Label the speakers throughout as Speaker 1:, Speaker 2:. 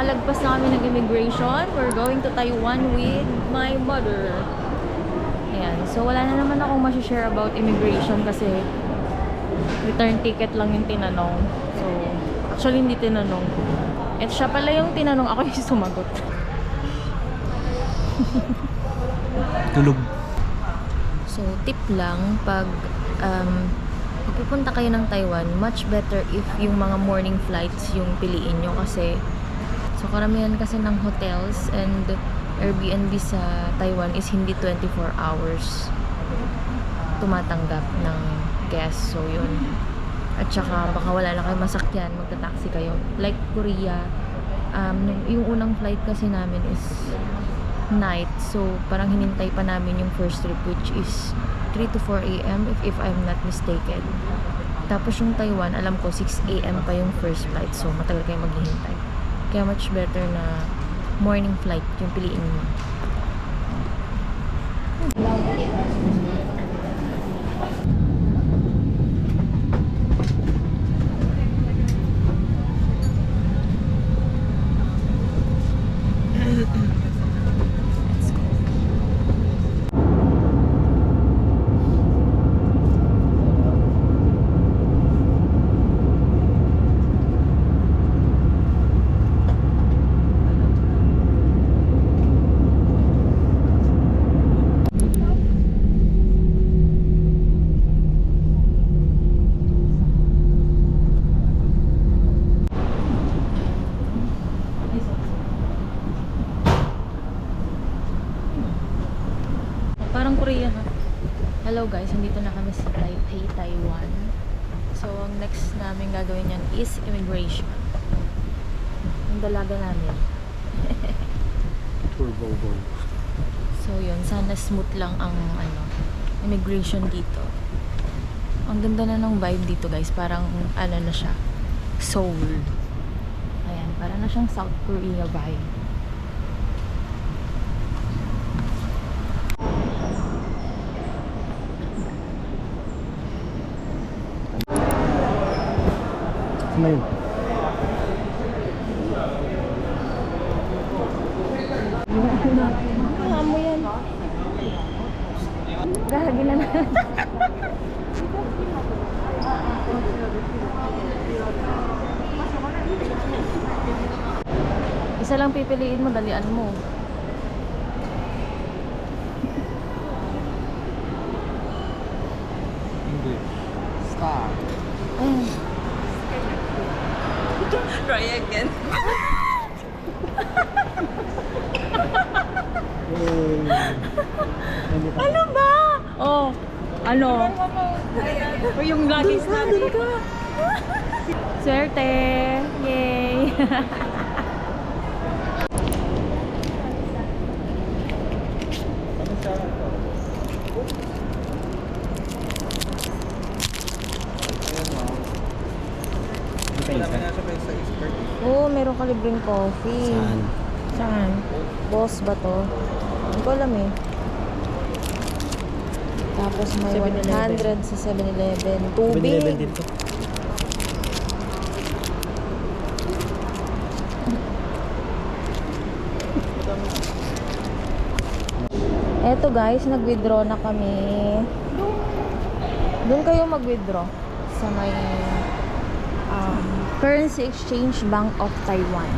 Speaker 1: Kakalagpas na kami ng immigration. We're going to Taiwan with my mother. Ayan. So, wala na naman akong share about immigration kasi return ticket lang yung tinanong. So, actually hindi tinanong. At siya pala yung tinanong, ako yung sumagot.
Speaker 2: Tulog.
Speaker 1: So, tip lang, pag pupunta kayo ng Taiwan, much better if yung mga morning flights yung piliin nyo kasi so karamihan kasi ng hotels and Airbnb sa Taiwan is hindi 24 hours tumatanggap ng guests. So, yun. At saka, baka wala na kayo masakyan, magta-taxi kayo. Like Korea, yung unang flight kasi namin is night. So, parang hinintay pa namin yung first trip which is 3 to 4 a.m. if I'm not mistaken. Tapos yung Taiwan, alam ko 6 a.m. pa yung first flight. So, matagal kayo maghihintay. Kaya much better na morning flight yung piliin mo. Parang Korean, ha? Hello guys, nandito na kami sa Taipei, Taiwan. So, ang next namin gagawin yan is immigration. Ang dalaga namin.
Speaker 2: Turbo go.
Speaker 1: So, yun. Sana smooth lang ang immigration dito. Ang ganda na ng vibe dito guys. Parang na siya. Seoul. Ayan, parang na siyang South Korea vibe.
Speaker 2: Ano yun?
Speaker 1: Amo yan. Gahagi na natin. Isa lang pipiliin mo, dalian mo.
Speaker 2: English. Star.
Speaker 1: Ayun.
Speaker 3: Try again.
Speaker 1: Ano ba? Oh, ano?
Speaker 3: O yung lagi
Speaker 1: Doon ka. Swerte. Yay. Oo, meron ka libreng coffee.
Speaker 2: Saan?
Speaker 1: Saan? Boss ba to? Hindi ko alam eh. Tapos may 100 sa 7-Eleven. Tubig.
Speaker 2: 7-Eleven din to.
Speaker 1: Eto guys, nag-withdraw na kami. Doon kayo mag-withdraw sa may Currency Exchange Bank of Taiwan.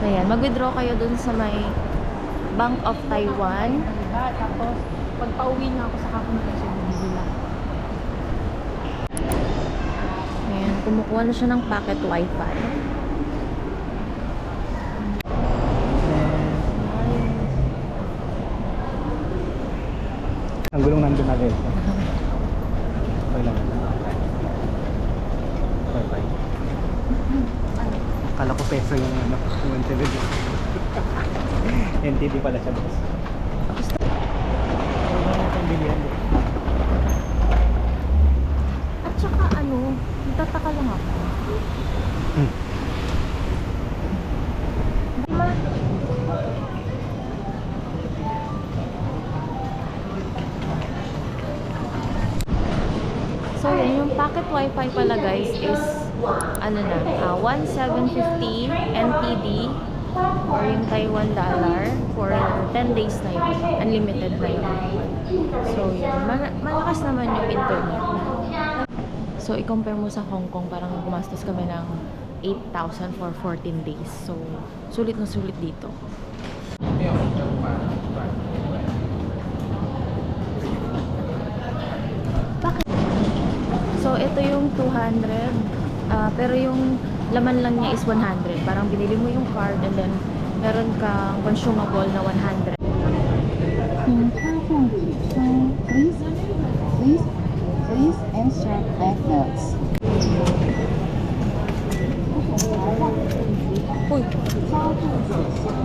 Speaker 1: Ayan, mag-withdraw kayo dun sa may Bank of Taiwan.
Speaker 3: Tapos, pag pauwi na ako sa kapunta sa Bibila.
Speaker 1: Ayan, kumukuha na siya ng packet wifi.
Speaker 2: Ang gulong nandun natin. Okay lang. Bye-bye. Akala ko peso yung yung television. NTD pala siya, boss. Ano natin bilyan?
Speaker 1: At saka nagtataka lang ako. So, yun yung Ang pocket wifi pala guys is ano na, 1,750 NTD or yung Taiwan dollar for 10 days na yun. Unlimited na yun. So yun, malakas naman yung internet. So i-compare mo sa Hong Kong, parang gumastos kami ng 8,000 for 14 days. So sulit na sulit dito. So, ito yung 200. Pero yung laman lang niya is 100. Parang binili mo yung card and then meron kang consumable na 100.
Speaker 4: 请插上纸箱，please insert banknotes.
Speaker 1: Uy!
Speaker 4: 加注纸箱。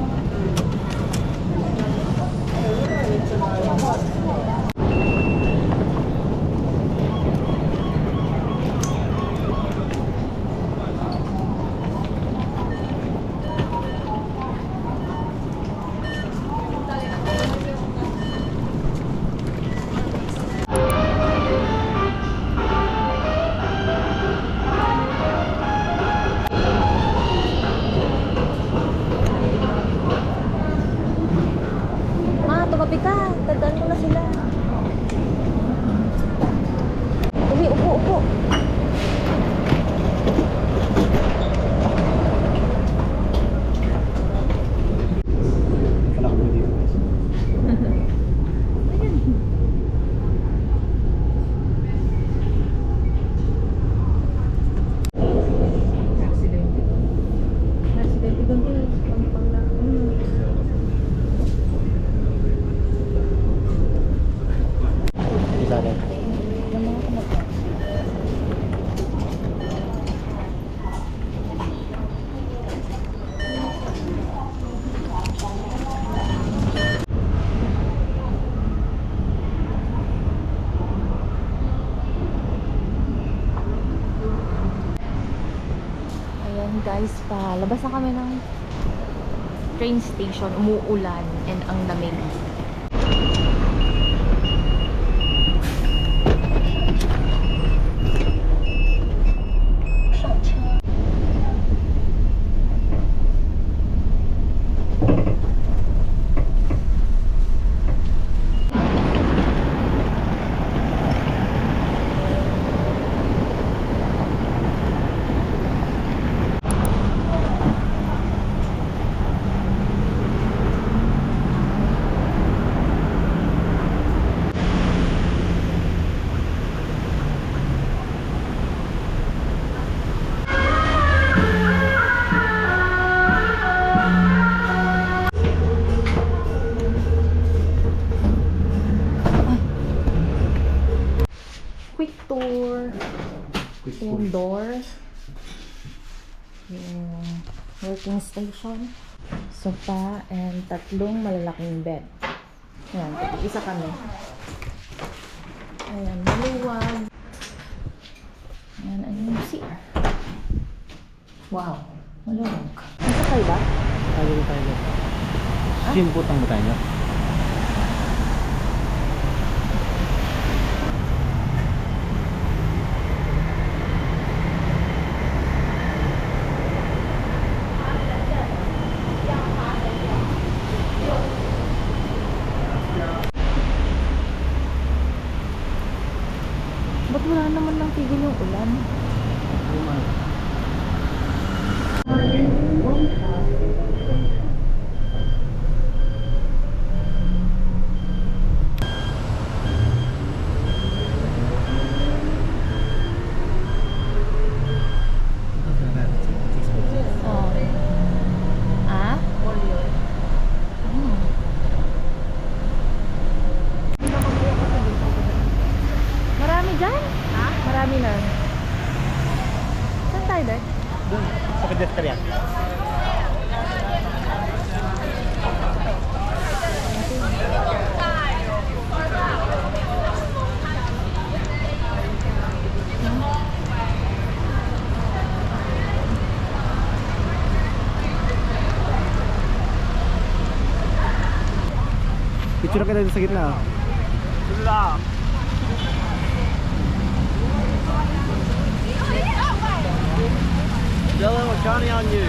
Speaker 1: Ma, tumabi ka. Tandaan mo na sila. Uwi, upo.
Speaker 2: Wala kang dito guys.
Speaker 3: Resident doon din. Pampang na.
Speaker 2: Isa rin.
Speaker 1: Ayan guys, palabas na kami ng train station. Umuulan and ang lamig. Quick tour.
Speaker 2: Quick
Speaker 1: Ito yung door. Yung working station. Sofa and tatlong malalaking bed. Ayan, isa kami. Ayan, maluwag. Ayan, ano yung CR? Wow, maluwag. Nasa kayo ba?
Speaker 2: Tayo. Simputang mo tayo.
Speaker 1: Ba't wala naman lang tigil yung ulan? Oh. Ah? Marami dyan? Ha? Marami na. Saan tayo dahil?
Speaker 2: Doon, sa pedestrian. Picture ka dito sa gitna. Johnny on you.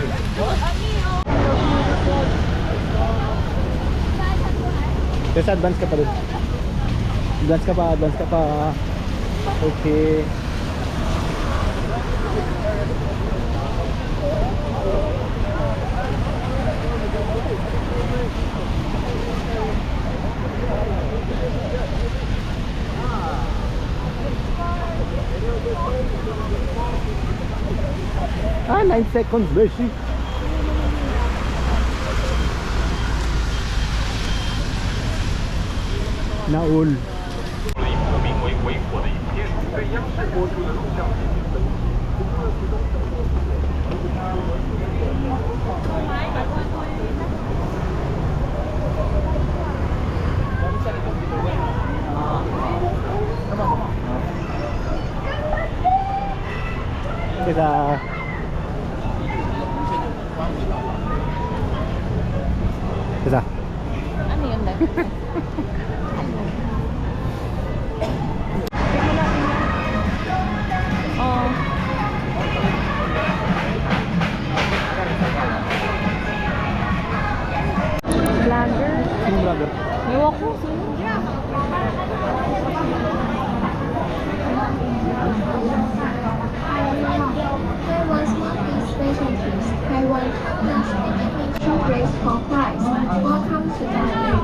Speaker 2: Yes, advance ka pa dun. Advance ka pa. Okay. Ah, 9 seconds, Beshi. Naul. Kita Kita
Speaker 1: Ano yun, Dad? Oh. Vlogger?
Speaker 2: Sino vlogger?
Speaker 1: Ewan ko, sino?
Speaker 4: Taiwan's market specialties, Taiwan Partners Education Race for Prize. Welcome to Thailand.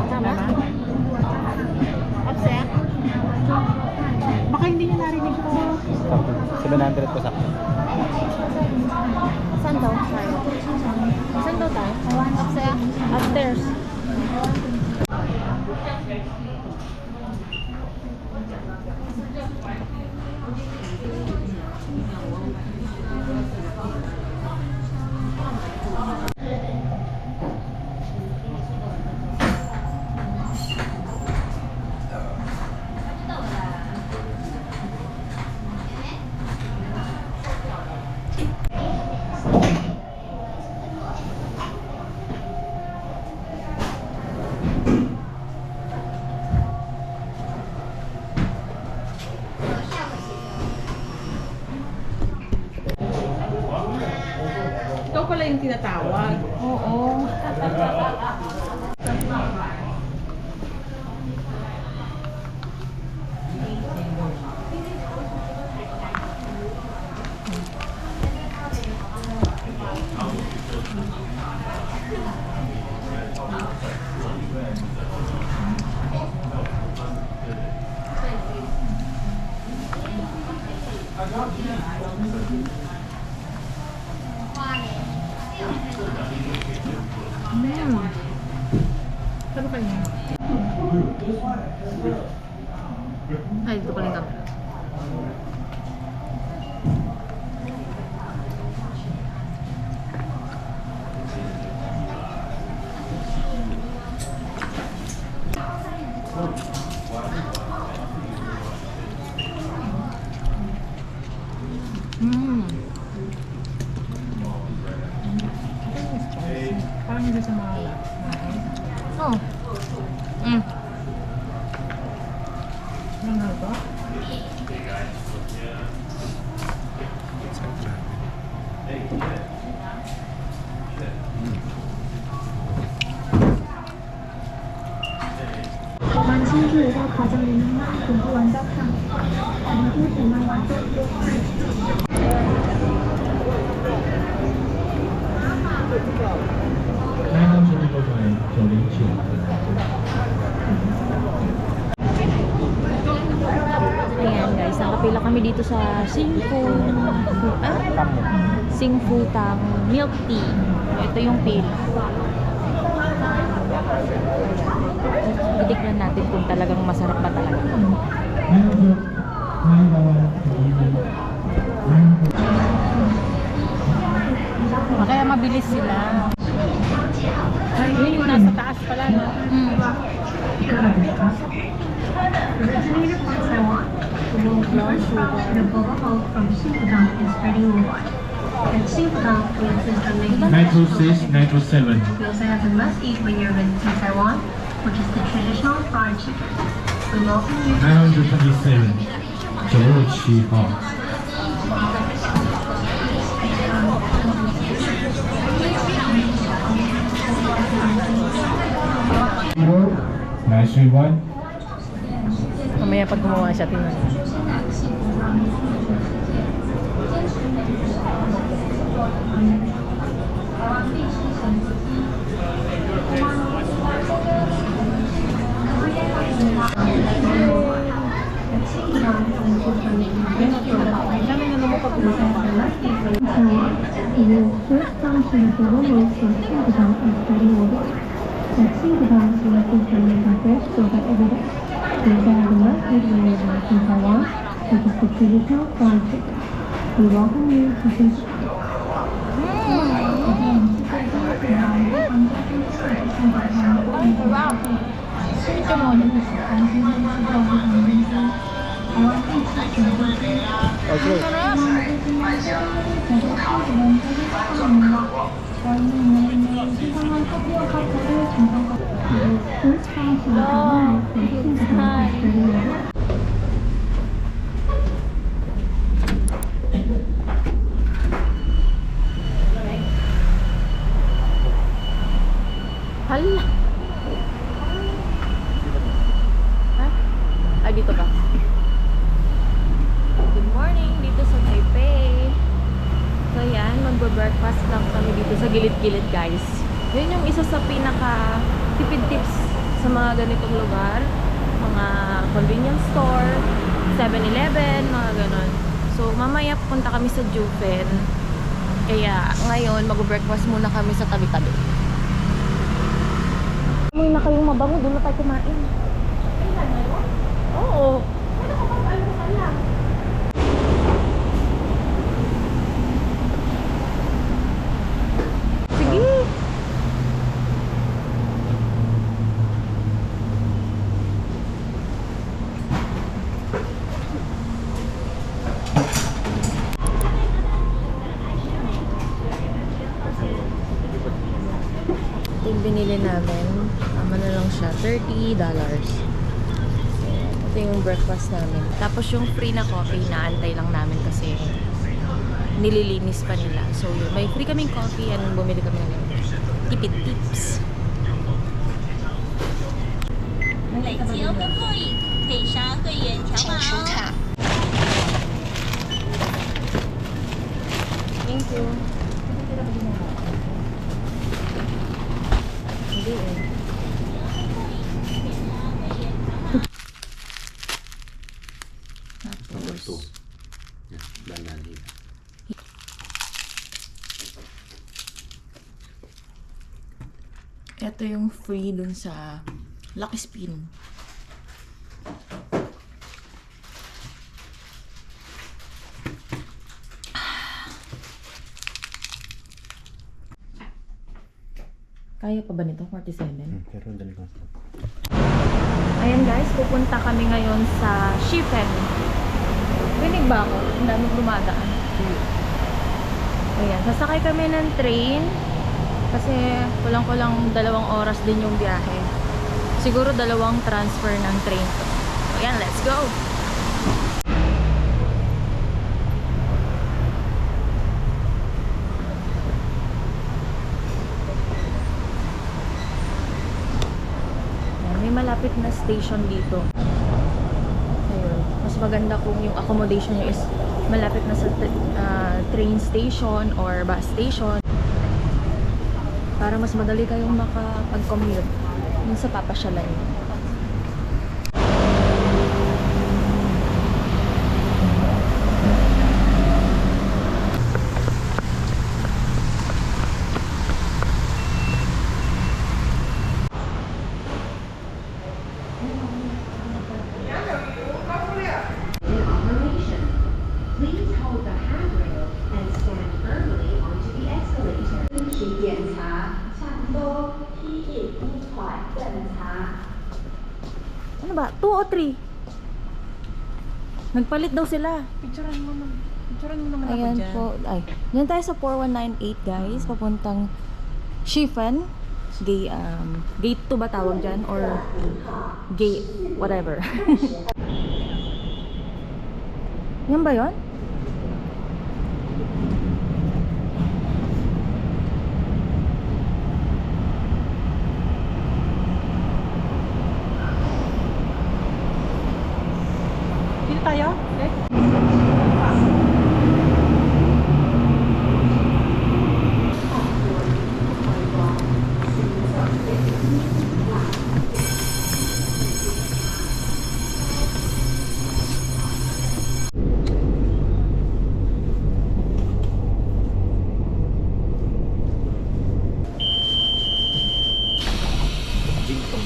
Speaker 1: Tama? Upset?
Speaker 3: Baka hindi niya narinig ko.
Speaker 2: Sakto. 700 po sakto.
Speaker 1: Saan daw tayo? Saan daw tayo? Upset? Upstairs.
Speaker 3: Ikaw pala yung tinatawag.
Speaker 1: Oo.
Speaker 3: Ano kanya?
Speaker 1: Ay, dito pala yung camera.
Speaker 3: Parang hindi sa mahala.
Speaker 1: Oh.
Speaker 3: Ano ba?
Speaker 1: Ayan guys, nakapila kami dito sa Singfutang Milk Tea. Ito yung pila. Titignan natin kung talagang masarap pa talaga.
Speaker 3: Kaya mabilis sila. Ay, yun yung nasa taas pala, no?
Speaker 5: Nitro 6, Nitro 7.
Speaker 4: We also have the must eat when you're visiting Taiwan. which is the traditional fried chicken. We welcome you.
Speaker 2: 927 957号 931
Speaker 3: Mamaya pag gumawa siya, tingnan. Dami na naman pag kumakain.
Speaker 4: You first come to the Borough for Singapore and study over. At Singapore, we are featuring the best yoga evidence. We are the most usually in Taiwan, which is the traditional fried chicken. We welcome you to Singapore.
Speaker 1: Hala! Ha? Ay, dito ba? Good morning! Dito sa Taipei. So, yan. Magbe-breakfast lang kami dito sa gilid-gilid, guys. Yun yung isa sa pinaka-tipid tips sa mga ganitong lugar. Mga convenience store, 7-Eleven, mga ganon. So, mamaya punta kami sa Jufen. Kaya, ngayon, mag-breakfast muna kami sa tabi-tabi. Uy, na kayong mabango, doon na tayo kumain. Oo. Sige. Ito yung binili namin. Tama na lang siya. $30. So, ito yung breakfast namin. Tapos yung free na coffee, naantay lang namin kasi nililinis pa nila. So, yun. May free kaming coffee and bumili kami ng tipid tips.
Speaker 5: 累积欧跟莫饮，可以刷会员条码哦。
Speaker 1: Thank you. Hindi eh. Tapos, ito yung free dun sa Lucky Spin. Kaya pa ba nito? 47?
Speaker 2: pero dali ko.
Speaker 1: Ayan guys, pupunta kami ngayon sa Shifen. Rinig ba ako? Ang daming lumadaan. Ayan, sasakay kami ng train. Kasi kulang-kulang 2 oras din yung biyahe. Siguro 2 transfer ng train to. Ayan, let's go! Ayan, may malapit na station dito. Ayun, mas maganda kung yung accommodation nyo is malapit na sa train station or bus station. Para mas madali kayong makapag-commute dun sa papasyalan nyo.
Speaker 6: In operation, please hold the handrail and stand firmly onto the escalator. 请检查上坡梯翼衣款正查。
Speaker 1: Ano ba? 2 o 3? Nagpalit daw sila.
Speaker 3: Picturean mo naman ako
Speaker 1: Ayan
Speaker 3: dyan.
Speaker 1: po. Ay, yan tayo sa 4198 guys. Papuntang Shifen. gate 2 ba tawag dyan? Or gate whatever. Yan ba yun?
Speaker 3: Dito tayo? Okay.
Speaker 1: Jingtong.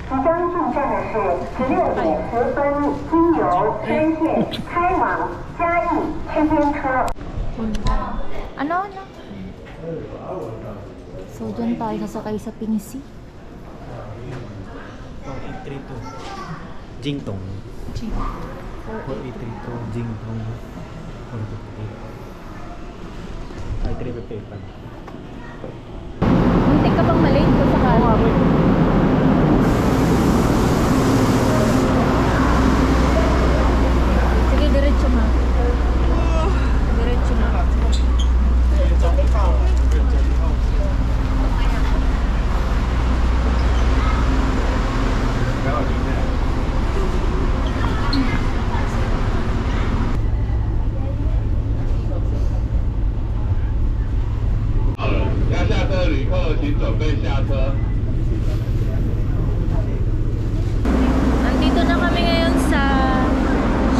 Speaker 7: 即将进站的是16:10经由天线开往嘉义区间车。
Speaker 1: Ano? So, dyan tayo sasakay sa Pinisi.
Speaker 2: 4832 Jingtong 4832 Jingtong 458 ay 358 lang.
Speaker 1: Hindi ka pang malate ko sa kanan. Sige, diretso ma. Diretso ma. Nandito na kami ngayon sa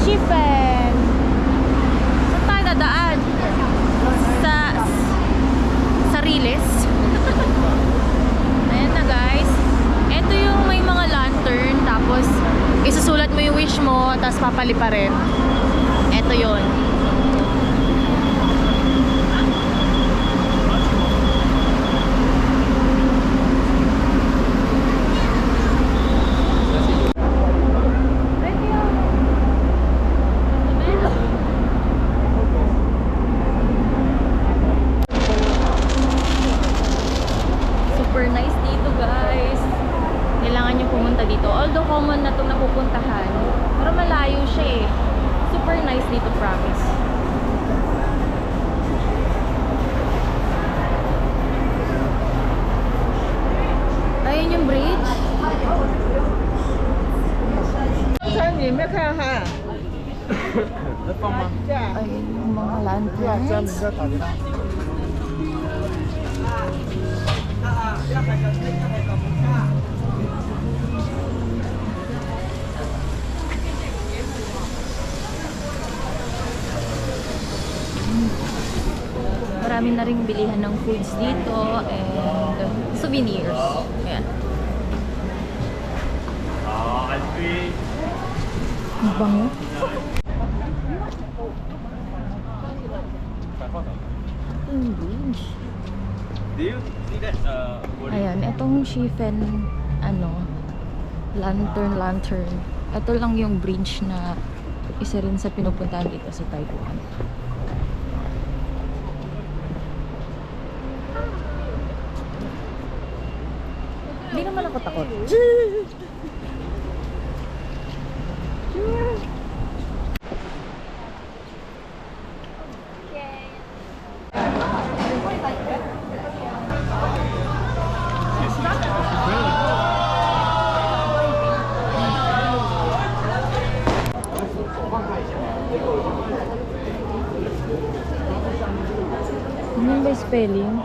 Speaker 1: Shifen. Saan tayo dadaan? Sa Riles. Ayan na guys. Ito yung may mga lantern. Tapos isusulat mo yung wish mo. Tapos papalipa rin. Ito yun. Super nice dito guys. Kailangan nyo pumunta dito. Although common na itong napupuntahan. Pero malayo siya eh. Super nice dito, promise. Ayun yung bridge. Ayun yung mga lanterns. Marami na ring bilihan ng foods dito and souvenirs. Ayan. Ang bango. Ito yung bridge. Ayan, itong Shifen, lantern. Ito lang yung bridge na isa rin sa pinupuntahan dito sa Taiwan. Hindi naman ako takot. Ano ba yung spelling?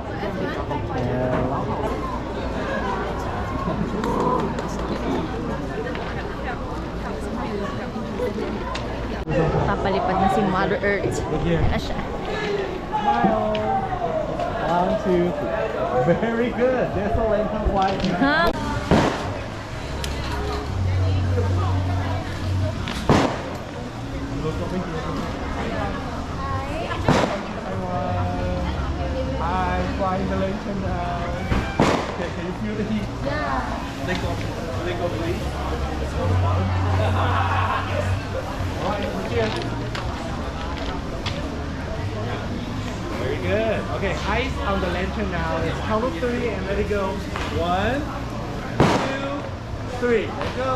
Speaker 1: Papalipad na si Mother Earth. Ano siya?
Speaker 2: 1, 2, 3. Very good. There's a lantern white.
Speaker 1: Ha?
Speaker 2: Hi, flying the lantern now. Okay, can you feel the heat?
Speaker 1: Yeah.
Speaker 2: Let go, please. Alright, cheers. Very good. Okay, eyes on the lantern now. Let's count to 3 and let it go. 1, 2, 3. Let go.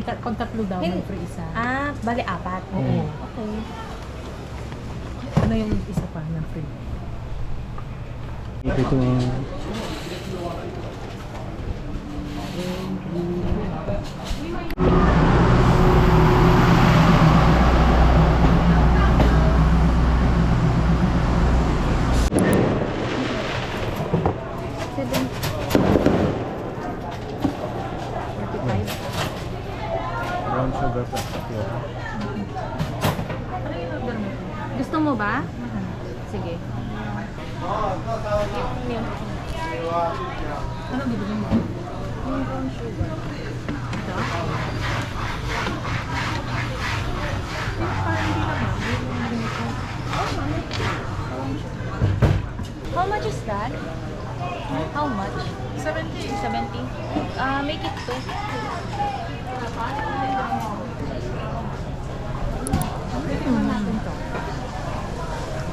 Speaker 3: Pag tatlo daw, may free isa.
Speaker 1: Ah, bali 4.
Speaker 3: Oo.
Speaker 1: Okay.
Speaker 3: Ano yung isa pa na free?
Speaker 2: Ito. Brown sugar plus tapioca.
Speaker 1: Gusto mo ba? Sige.
Speaker 3: Ano bibili mo?
Speaker 1: Yung brown sugar. Ito? How much is that? How much? 70. 70? Make it 2.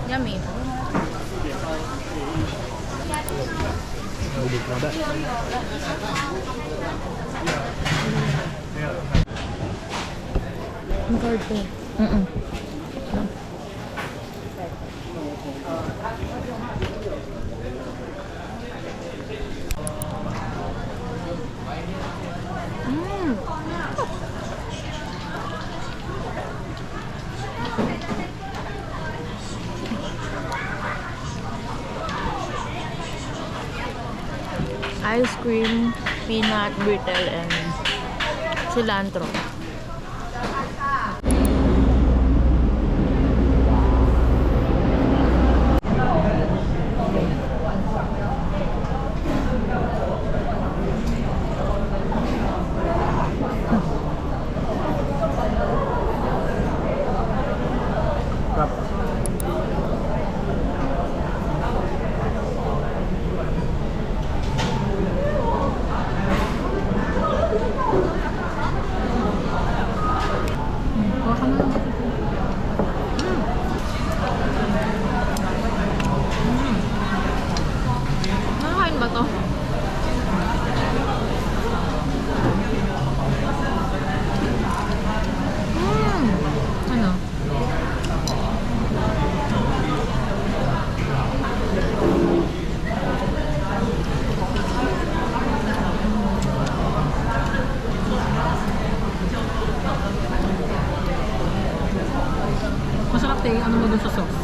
Speaker 1: Yummy.
Speaker 3: Yung card ko.
Speaker 1: Ice cream, peanut brittle, and cilantro. Nakakain ba to? Ano?
Speaker 3: Masarap tayo, ano mo dun sa sauce?